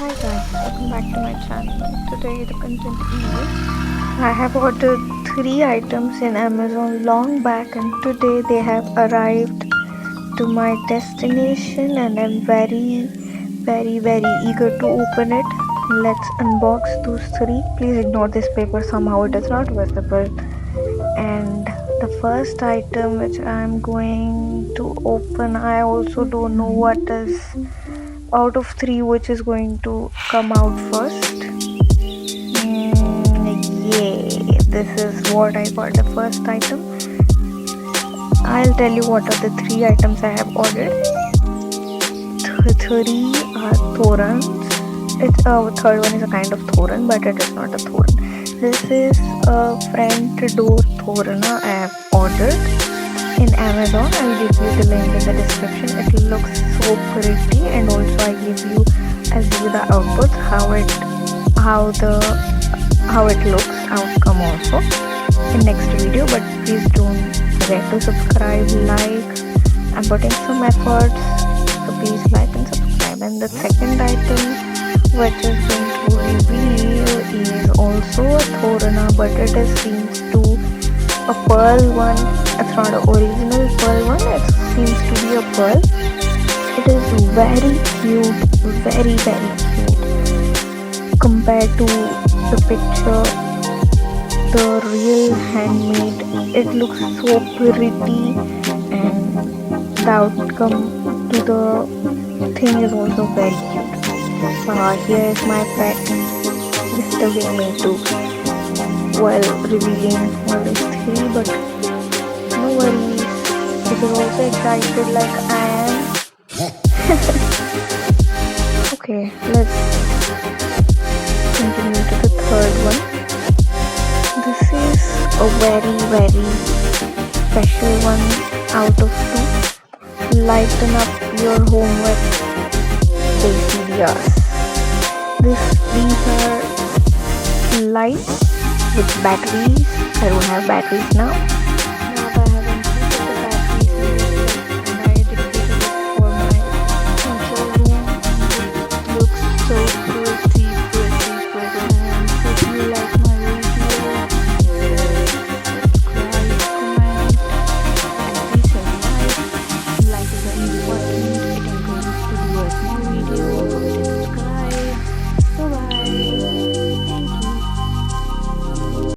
Hi guys, welcome back to my channel. Today the content is I have ordered 3 items in Amazon long back, and today they have arrived to my destination and I'm very eager to open it. Let's unbox those 3. Please ignore this paper, somehow it is not visible. And the first item which I'm going to open, I also don't know what is out of 3 which is going to come out first. Yay, this is what I got, the first item. I'll tell you what are the 3 items I have ordered. 3 are thorns. It's third one is a kind of thoran, but it is not a thoran. This is a front door thorana I have ordered in Amazon. I'll give you the link in the description. It looks so pretty, and also I'll give you the output, how it looks, outcome also in next video. But please don't forget to subscribe, like. I'm putting some efforts, so please like and subscribe. And the second item which is going to reveal is also a thorana, but it seems to a pearl one. It's not an original pearl one, it seems to be a pearl. It is very cute, very cute compared to the picture. The real handmade, it looks so pretty, and the outcome to the thing is also very cute. Here is my pet disturbing me too while revealing all these 3, but no worries, it is also excited like I am. Okay, let's continue to the third one. This is a very special one out of 2. Lighten up your home with Desi Diyas. These are lights with batteries. I don't have batteries now.